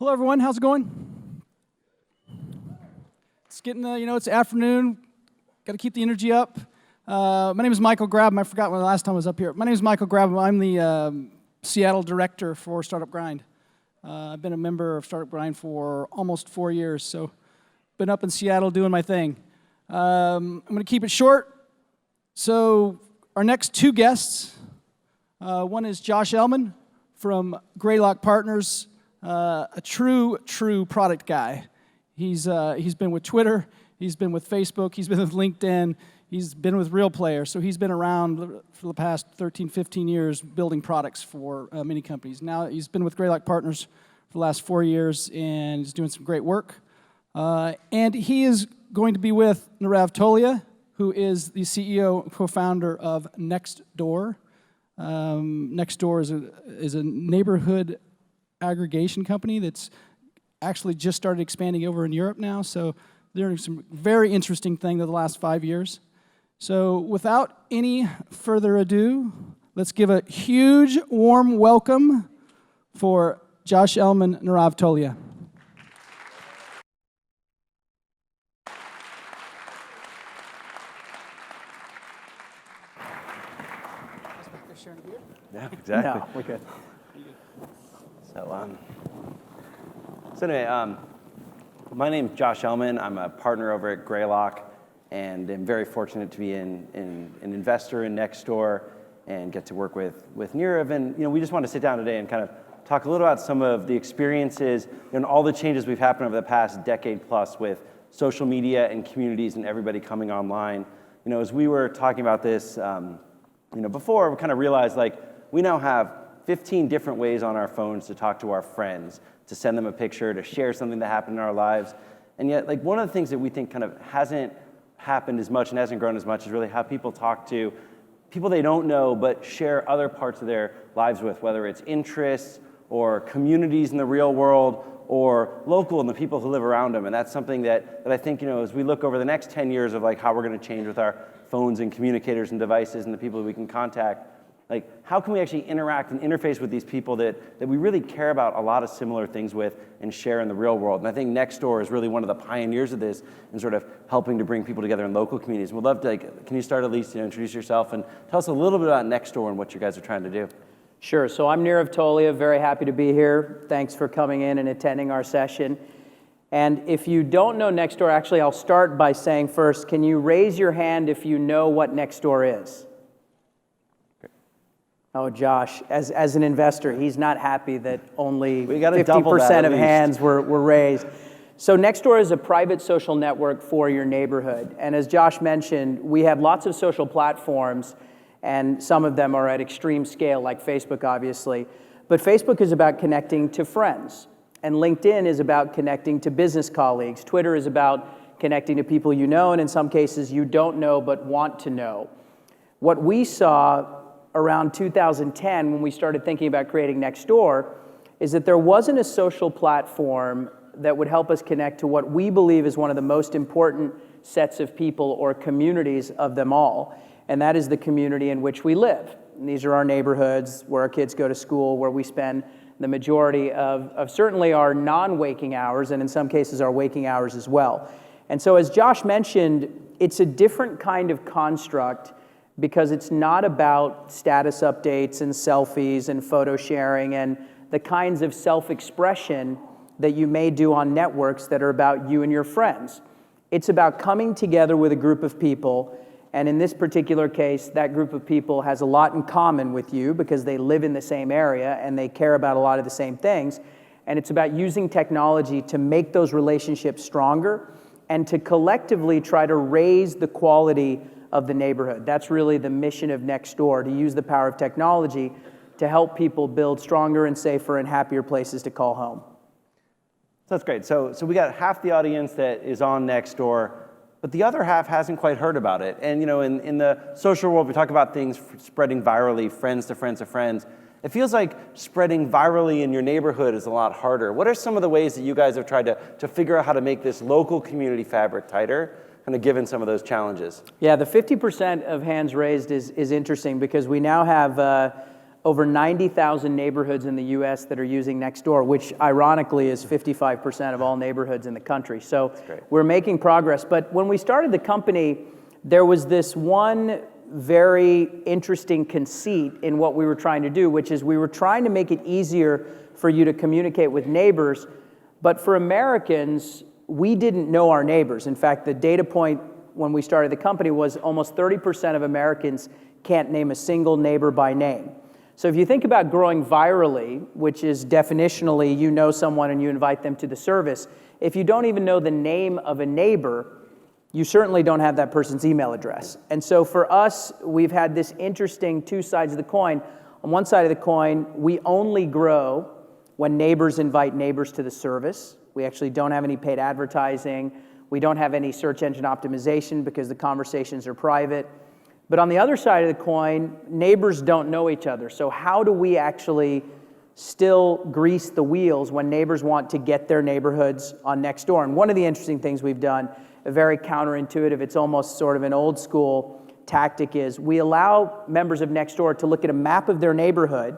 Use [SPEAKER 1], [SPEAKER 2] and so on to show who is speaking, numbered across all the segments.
[SPEAKER 1] Hello, everyone. How's it going? It's getting, it's afternoon. Got to keep the energy up. My name is Michael Grabham. I forgot when the last time I was up here. My name is Michael Grabham. I'm the Seattle director for Startup Grind. I've been a member of Startup Grind for almost 4 years, so been up in Seattle doing my thing. I'm going to keep it short. So our next two guests, one is Josh Elman from Greylock Partners, a true product guy. He's been with Twitter, he's been with Facebook, he's been with LinkedIn, he's been with Real Player, so he's been around for the past 13, 15 years building products for many companies. Now he's been with Greylock Partners for the last 4 years, and he's doing some great work. And he is going to be with Nirav Tolia, who is the CEO and co-founder of Nextdoor. Nextdoor is a neighborhood aggregation company that's actually just started expanding over in Europe now, so they're doing some very interesting things in the last 5 years. So without any further ado, let's give a huge warm welcome for Josh Elman, Nirav Tolia.
[SPEAKER 2] Yeah, exactly.
[SPEAKER 1] No, we're good.
[SPEAKER 2] So anyway, my name's Josh Elman. I'm a partner over at Greylock, and I'm very fortunate to be an investor in Nextdoor and get to work with Nirav. And we just want to sit down today and kind of talk a little about some of the experiences and all the changes we've happened over the past decade plus with social media and communities and everybody coming online. As we were talking about this, before, we kind of realized we now have 15 different ways on our phones to talk to our friends, to send them a picture, to share something that happened in our lives. And yet, one of the things that we think kind of hasn't happened as much and hasn't grown as much is really how people talk to people they don't know but share other parts of their lives with, whether it's interests or communities in the real world or local and the people who live around them. And that's something that I think, as we look over the next 10 years of how we're going to change with our phones and communicators and devices and the people that we can contact, how can we actually interact and interface with these people that we really care about a lot of similar things with and share in the real world? And I think Nextdoor is really one of the pioneers of this in sort of helping to bring people together in local communities. We'd love to, can you start at least, introduce yourself and tell us a little bit about Nextdoor and what you guys are trying to do?
[SPEAKER 3] Sure, so I'm Nirav Tolia, very happy to be here. Thanks for coming in and attending our session. And if you don't know Nextdoor, actually I'll start by saying first, can you raise your hand if you know what Nextdoor is? Oh, Josh, as an investor, he's not happy that only 50% of hands were raised. So Nextdoor is a private social network for your neighborhood. And as Josh mentioned, we have lots of social platforms, and some of them are at extreme scale, like Facebook, obviously. But Facebook is about connecting to friends, and LinkedIn is about connecting to business colleagues. Twitter is about connecting to people you know, and in some cases you don't know but want to know. What we saw around 2010, when we started thinking about creating Nextdoor, is that there wasn't a social platform that would help us connect to what we believe is one of the most important sets of people or communities of them all, and that is the community in which we live. And these are our neighborhoods, where our kids go to school, where we spend the majority of certainly our non-waking hours, and in some cases our waking hours as well. And so as Josh mentioned, it's a different kind of construct because it's not about status updates and selfies and photo sharing and the kinds of self-expression that you may do on networks that are about you and your friends. It's about coming together with a group of people, and in this particular case, that group of people has a lot in common with you because they live in the same area and they care about a lot of the same things. And it's about using technology to make those relationships stronger and to collectively try to raise the quality of the neighborhood. That's really the mission of Nextdoor, to use the power of technology to help people build stronger and safer and happier places to call home.
[SPEAKER 2] So that's great. So we got half the audience that is on Nextdoor, but the other half hasn't quite heard about it. And in the social world, we talk about things spreading virally, friends to friends to friends. It feels like spreading virally in your neighborhood is a lot harder. What are some of the ways that you guys have tried to figure out how to make this local community fabric tighter, kind of given some of those challenges?
[SPEAKER 3] Yeah, the 50% of hands raised is interesting because we now have over 90,000 neighborhoods in the US that are using Nextdoor, which ironically is 55% of all neighborhoods in the country. So we're making progress. But when we started the company, there was this one very interesting conceit in what we were trying to do, which is we were trying to make it easier for you to communicate with neighbors. But for Americans, we didn't know our neighbors. In fact, the data point when we started the company was almost 30% of Americans can't name a single neighbor by name. So if you think about growing virally, which is definitionally you know someone and you invite them to the service, if you don't even know the name of a neighbor, you certainly don't have that person's email address. And so for us, we've had this interesting two sides of the coin. On one side of the coin, we only grow when neighbors invite neighbors to the service. We actually don't have any paid advertising. We don't have any search engine optimization because the conversations are private. But on the other side of the coin, neighbors don't know each other. So how do we actually still grease the wheels when neighbors want to get their neighborhoods on Nextdoor? And one of the interesting things we've done, a very counterintuitive, it's almost sort of an old school tactic, is we allow members of Nextdoor to look at a map of their neighborhood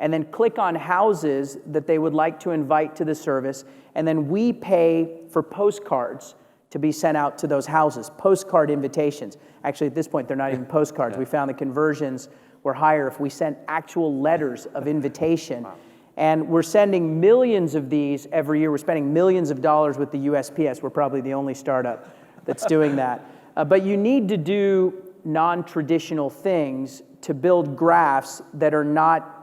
[SPEAKER 3] and then click on houses that they would like to invite to the service, and then we pay for postcards to be sent out to those houses, postcard invitations. Actually, at this point, they're not even postcards. We found the conversions were higher if we sent actual letters of invitation. Wow. And we're sending millions of these every year. We're spending millions of dollars with the USPS. We're probably the only startup that's doing that. But you need to do non-traditional things to build graphs that are not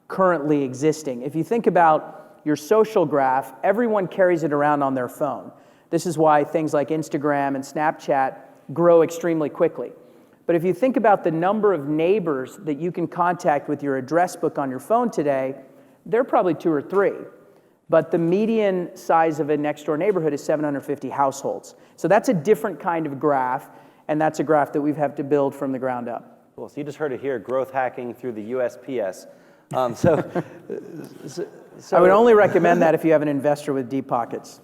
[SPEAKER 3] currently existing. If you think about your social graph, everyone carries it around on their phone. This is why things like Instagram and Snapchat grow extremely quickly. But if you think about the number of neighbors that you can contact with your address book on your phone today, they're probably 2 or 3. But the median size of a Nextdoor neighborhood is 750 households. So that's a different kind of graph, and that's a graph that we've had to build from the ground up.
[SPEAKER 2] Cool. So you just heard it here, growth hacking through the USPS.
[SPEAKER 3] I would only recommend that if you have an investor with deep pockets.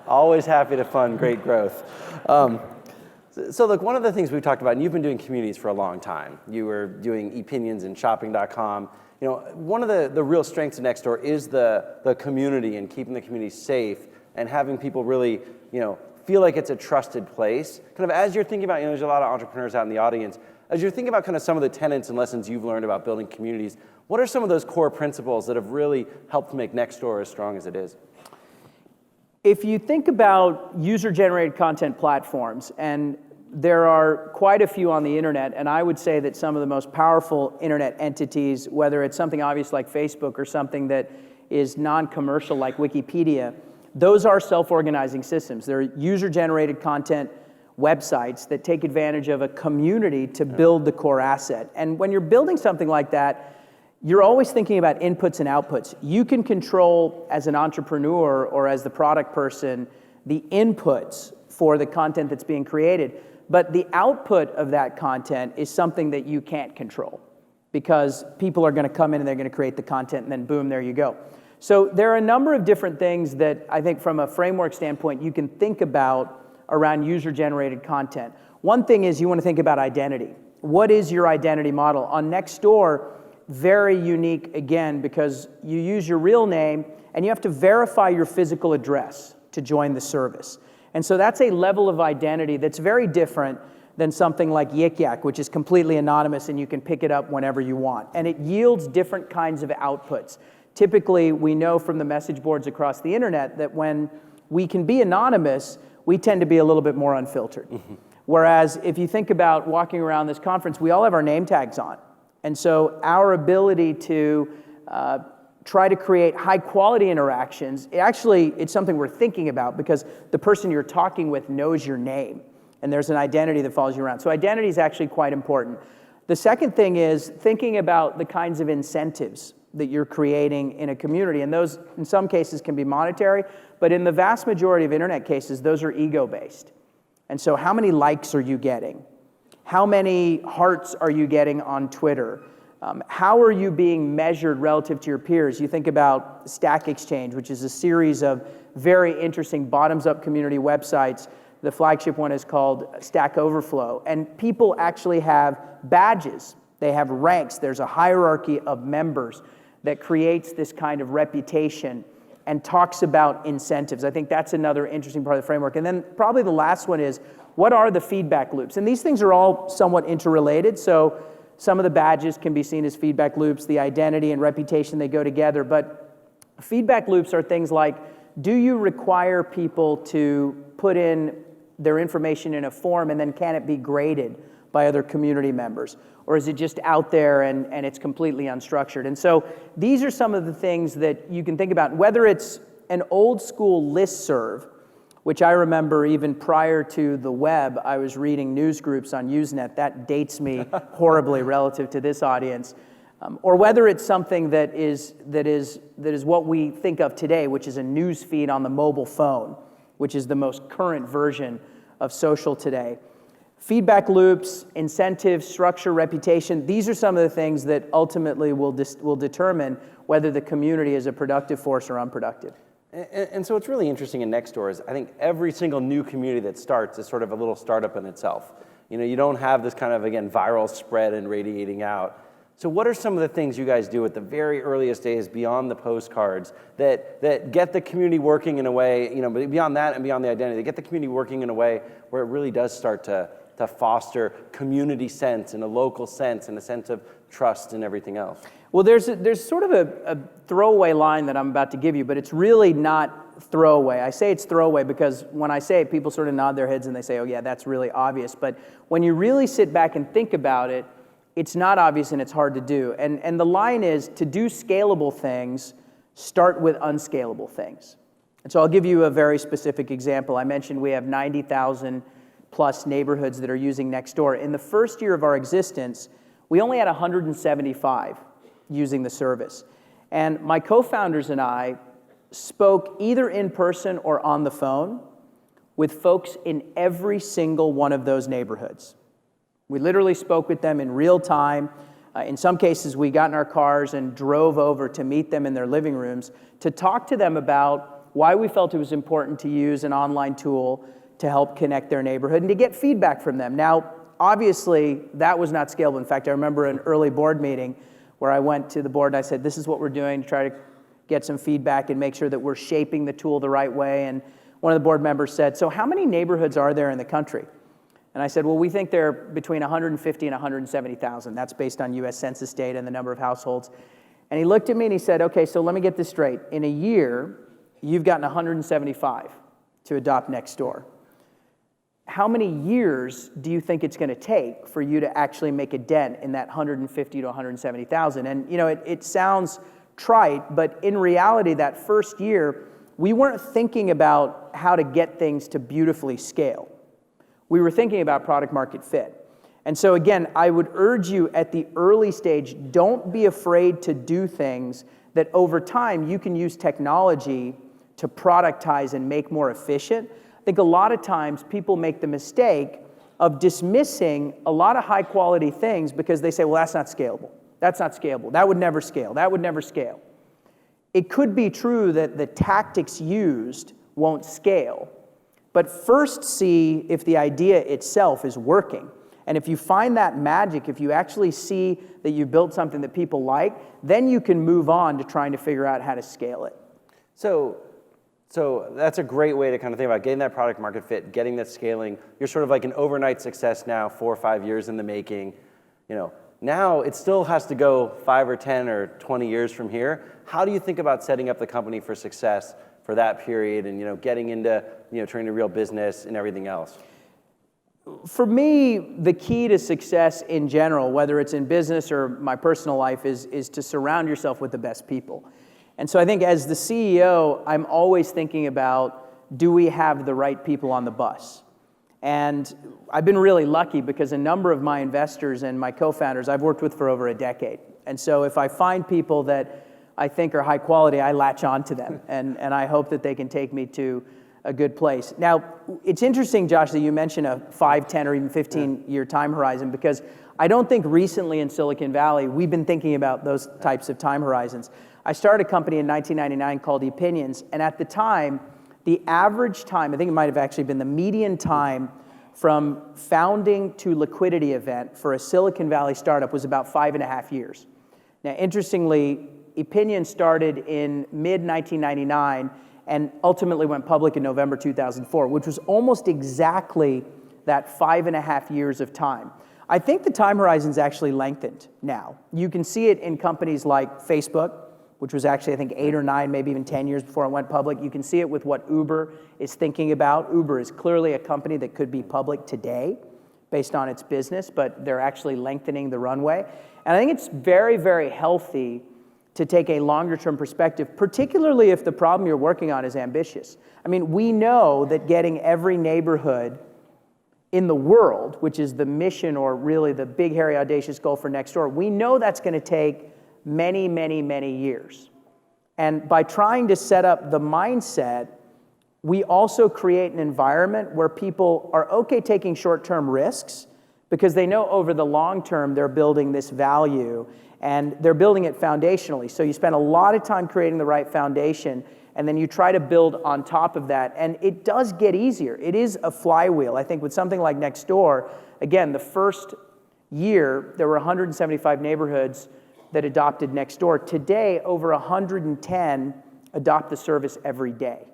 [SPEAKER 2] Always happy to fund great growth. So look, one of the things we've talked about, and you've been doing communities for a long time. You were doing Epinions and shopping.com. You know, one of the real strengths of Nextdoor is the community and keeping the community safe and having people really, you know, feel like it's a trusted place. Kind of as you're thinking about, you know, there's a lot of entrepreneurs out in the audience. As you're thinking about kind of some of the tenets and lessons you've learned about building communities, what are some of those core principles that have really helped make Nextdoor as strong as it is?
[SPEAKER 3] If you think about user-generated content platforms, and there are quite a few on the internet, and I would say that some of the most powerful internet entities, whether it's something obvious like Facebook or something that is non-commercial like Wikipedia, those are self-organizing systems. They're user-generated content websites that take advantage of a community to build the core asset. And when you're building something like that, you're always thinking about inputs and outputs. You can control, as an entrepreneur or as the product person, the inputs for the content that's being created. But the output of that content is something that you can't control, because people are going to come in and they're going to create the content, and then boom, there you go. So there are a number of different things that I think from a framework standpoint you can think about around user-generated content. One thing is you want to think about identity. What is your identity model? On Nextdoor, very unique, again, because you use your real name and you have to verify your physical address to join the service. And so that's a level of identity that's very different than something like Yik Yak, which is completely anonymous and you can pick it up whenever you want. And it yields different kinds of outputs. Typically, we know from the message boards across the internet that when we can be anonymous, we tend to be a little bit more unfiltered. Mm-hmm. Whereas if you think about walking around this conference, we all have our name tags on. And so our ability to try to create high quality interactions, it's something we're thinking about, because the person you're talking with knows your name and there's an identity that follows you around. So identity is actually quite important. The second thing is thinking about the kinds of incentives that you're creating in a community. And those, in some cases, can be monetary, but in the vast majority of internet cases, those are ego-based. And so how many likes are you getting? How many hearts are you getting on Twitter? How are you being measured relative to your peers? You think about Stack Exchange, which is a series of very interesting bottoms-up community websites. The flagship one is called Stack Overflow. And people actually have badges They have ranks. There's a hierarchy of members that creates this kind of reputation and talks about incentives. I think that's another interesting part of the framework. And then probably the last one is, what are the feedback loops? And these things are all somewhat interrelated. So some of the badges can be seen as feedback loops. The identity and reputation, they go together. But feedback loops are things like, do you require people to put in their information in a form, and then can it be graded by other community members? Or is it just out there and it's completely unstructured? And so these are some of the things that you can think about, whether it's an old school listserv, which I remember even prior to the web, I was reading news groups on Usenet. That dates me horribly relative to this audience. Or whether it's something that is what we think of today, which is a news feed on the mobile phone, which is the most current version of social today. Feedback loops, incentives, structure, reputation, these are some of the things that ultimately will determine whether the community is a productive force or unproductive.
[SPEAKER 2] And so what's really interesting in Nextdoor is I think every single new community that starts is sort of a little startup in itself. You know, you don't have this kind of, again, viral spread and radiating out. So what are some of the things you guys do at the very earliest days beyond the postcards that get the community working in a way, you know, but beyond that and beyond the identity, they get the community working in a way where it really does start to foster community sense and a local sense and a sense of trust and everything else?
[SPEAKER 3] Well, there's sort of a throwaway line that I'm about to give you, but it's really not throwaway. I say it's throwaway because when I say it, people sort of nod their heads and they say, oh yeah, that's really obvious. But when you really sit back and think about it, it's not obvious and it's hard to do. And the line is, to do scalable things, start with unscalable things. And so I'll give you a very specific example. I mentioned we have 90,000 plus neighborhoods that are using Nextdoor. In the first year of our existence, we only had 175 using the service. And my co-founders and I spoke either in person or on the phone with folks in every single one of those neighborhoods. We literally spoke with them in real time. In some cases, we got in our cars and drove over to meet them in their living rooms to talk to them about why we felt it was important to use an online tool to help connect their neighborhood and to get feedback from them. Now, obviously, that was not scalable. In fact, I remember an early board meeting where I went to the board and I said, this is what we're doing to try to get some feedback and make sure that we're shaping the tool the right way. And one of the board members said, so how many neighborhoods are there in the country? And I said, well, we think there are between 150 and 170,000. That's based on US Census data and the number of households. And he looked at me and he said, okay, so let me get this straight. In a year, you've gotten 175 to adopt Nextdoor. How many years do you think it's going to take for you to actually make a dent in that 150 to 170,000? And you know, it sounds trite, but in reality, that first year, we weren't thinking about how to get things to beautifully scale. We were thinking about product market fit. And so again, I would urge you at the early stage, don't be afraid to do things that over time you can use technology to productize and make more efficient. I think a lot of times people make the mistake of dismissing a lot of high quality things because they say, well, that's not scalable. That's not scalable. That would never scale. That would never scale. It could be true that the tactics used won't scale, but first see if the idea itself is working. And if you find that magic, if you actually see that you built something that people like, then you can move on to trying to figure out how to scale it.
[SPEAKER 2] So that's a great way to kind of think about getting that product market fit, getting that scaling. You're sort of like an overnight success now, 4 or 5 years in the making. You know, now it still has to go 5 or 10 or 20 years from here. How do you think about setting up the company for success for that period and, you know, getting into, you know, turning to real business and everything else?
[SPEAKER 3] For me, the key to success in general, whether it's in business or my personal life, is to surround yourself with the best people. And so I think as the CEO, I'm always thinking about, do we have the right people on the bus? And I've been really lucky because a number of my investors and my co-founders I've worked with for over a decade. And so if I find people that I think are high quality, I latch on to them. And I hope that they can take me to a good place. Now, it's interesting, Josh, that you mentioned a 5, 10, or even 15-year time horizon, because I don't think recently in Silicon Valley we've been thinking about those types of time horizons. I started a company in 1999 called Epinions, and at the time, the average time, I think it might have actually been the median time from founding to liquidity event for a Silicon Valley startup was about 5.5 years. Now, interestingly, Epinions started in mid-1999 and ultimately went public in November 2004, which was almost exactly that 5.5 years of time. I think the time horizon's actually lengthened now. You can see it in companies like Facebook, which was actually, I think, 8 or 9, maybe even 10 years before it went public. You can see it with what Uber is thinking about. Uber is clearly a company that could be public today based on its business, but they're actually lengthening the runway. And I think it's very, very healthy to take a longer-term perspective, particularly if the problem you're working on is ambitious. I mean, we know that getting every neighborhood in the world, which is the mission or really the big, hairy, audacious goal for Nextdoor, we know that's going to take many, many, many years. And by trying to set up the mindset, we also create an environment where people are okay taking short-term risks because they know over the long term they're building this value and they're building it foundationally. So you spend a lot of time creating the right foundation and then you try to build on top of that. And it does get easier. It is a flywheel. I think with something like Nextdoor, again, the first year there were 175 neighborhoods that adopted Nextdoor. Today, over 110 adopt the service every day.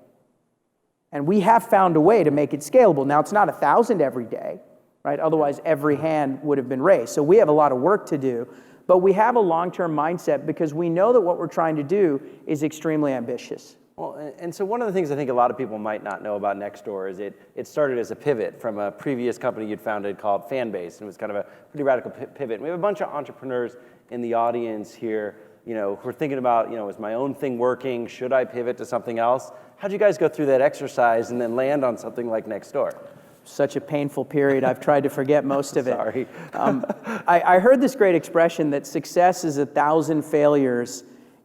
[SPEAKER 3] And we have found a way to make it scalable. Now, it's not 1,000 every day, right? Otherwise, every hand would have been raised. So we have a lot of work to do, but we have a long-term mindset because we know that what we're trying to do is extremely ambitious.
[SPEAKER 2] Well, and so one of the things I think a lot of people might not know about Nextdoor is it started as a pivot from a previous company you'd founded called Fanbase, and it was kind of a pretty radical pivot. And we have a bunch of entrepreneurs in the audience here, who are thinking about, is my own thing working? Should I pivot to something else? How'd you guys go through that exercise and then land on something like Nextdoor?
[SPEAKER 3] Such a painful period. I've tried to forget most of it.
[SPEAKER 2] Sorry.
[SPEAKER 3] I heard this great expression that success is 1,000 failures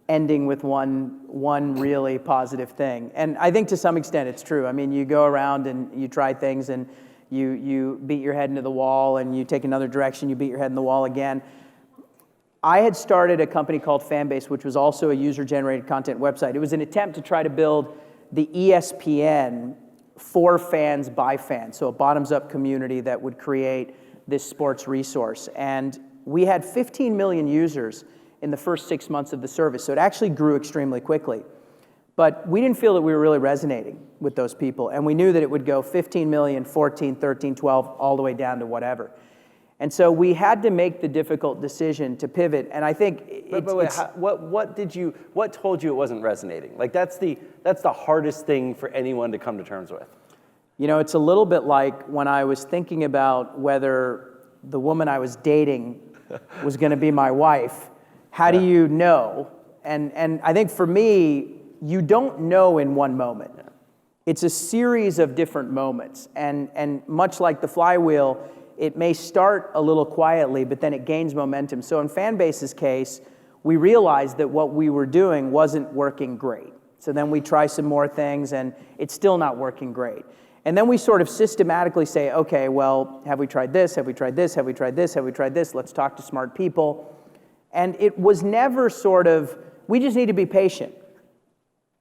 [SPEAKER 3] ending with one really positive thing. And I think to some extent it's true. I mean, you go around and you try things and you beat your head into the wall and you take another direction, you beat your head in the wall again. I had started a company called Fanbase, which was also a user-generated content website. It was an attempt to try to build the ESPN for fans by fans, so a bottoms-up community that would create this sports resource. And we had 15 million users in the first 6 months of the service, so it actually grew extremely quickly. But we didn't feel that we were really resonating with those people, and we knew that it would go 15 million, 14, 13, 12, all the way down to whatever. And so we had to make the difficult decision to pivot, and I think what told you it wasn't resonating? Like that's the hardest thing for anyone to come to terms with. It's a little bit like when I was thinking about whether the woman I was dating was going to be my wife. How do you know? And I think for me, you don't know in one moment. It's a series of different moments, and much like the flywheel, it may start a little quietly, but then it gains momentum. So in Fanbase's case, we realized that what we were doing wasn't working great. So then we try some more things, and it's still not working great. And then we sort of systematically say, okay, well, have we tried this? Have we tried this? Have we tried this? Have we tried this? Let's talk to smart people. And it was never sort of, we just need to be patient.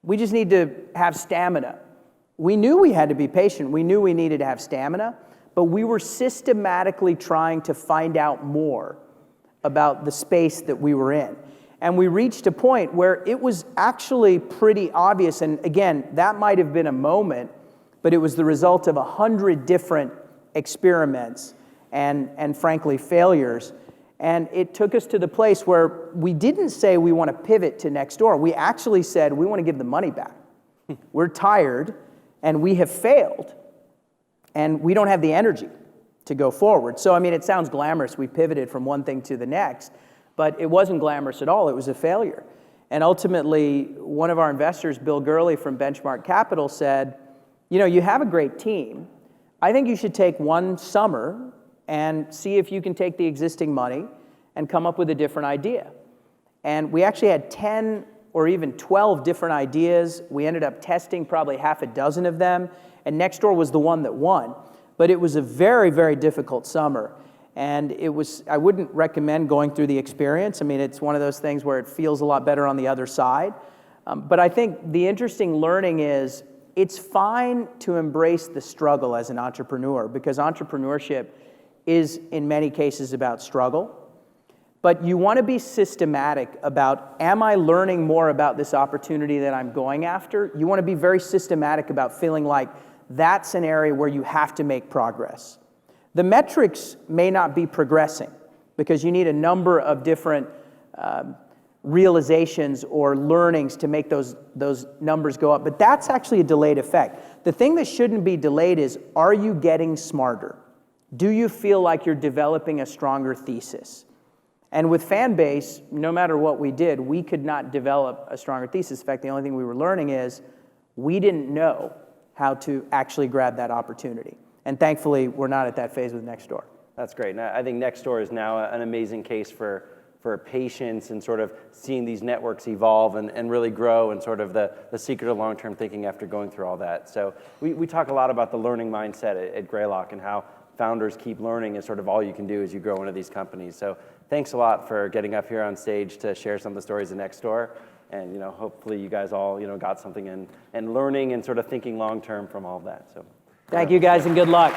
[SPEAKER 3] We just need to have stamina. We knew we had to be patient. We knew we needed to have stamina. But we were systematically trying to find out more about the space that we were in. And we reached a point where it was actually pretty obvious, and again, that might have been a moment, but it was the result of 100 different experiments and frankly, failures. And it took us to the place where we didn't say we want to pivot to Nextdoor. We actually said we want to give the money back. We're tired, and we have failed. And we don't have the energy to go forward. So, I mean, it sounds glamorous. We pivoted from one thing to the next, but it wasn't glamorous at all. It was a failure. And ultimately, one of our investors, Bill Gurley from Benchmark Capital, said, you have a great team. I think you should take one summer and see if you can take the existing money and come up with a different idea. And we actually had 10 or even 12 different ideas. We ended up testing probably half a dozen of them. And Nextdoor was the one that won. But it was a very, very difficult summer. And I wouldn't recommend going through the experience. I mean, it's one of those things where it feels a lot better on the other side. But I think the interesting learning is it's fine to embrace the struggle as an entrepreneur, because entrepreneurship is in many cases about struggle. But you want to be systematic about, am I learning more about this opportunity that I'm going after? You want to be very systematic about feeling like that's an area where you have to make progress. The metrics may not be progressing because you need a number of different realizations or learnings to make those numbers go up, but that's actually a delayed effect. The thing that shouldn't be delayed is, are you getting smarter? Do you feel like you're developing a stronger thesis? And with Fanbase, no matter what we did, we could not develop a stronger thesis. In fact, the only thing we were learning is we didn't know how to actually grab that opportunity. And thankfully, we're not at that phase with Nextdoor.
[SPEAKER 2] That's great. And I think Nextdoor is now an amazing case for patience and sort of seeing these networks evolve and really grow, and sort of the secret of long-term thinking after going through all that. So we talk a lot about the learning mindset at Greylock and how founders keep learning is sort of all you can do as you grow into these companies. So thanks a lot for getting up here on stage to share some of the stories of Nextdoor. And hopefully you guys all got something and learning and sort of thinking long-term from all of that. So
[SPEAKER 3] thank you guys and good luck.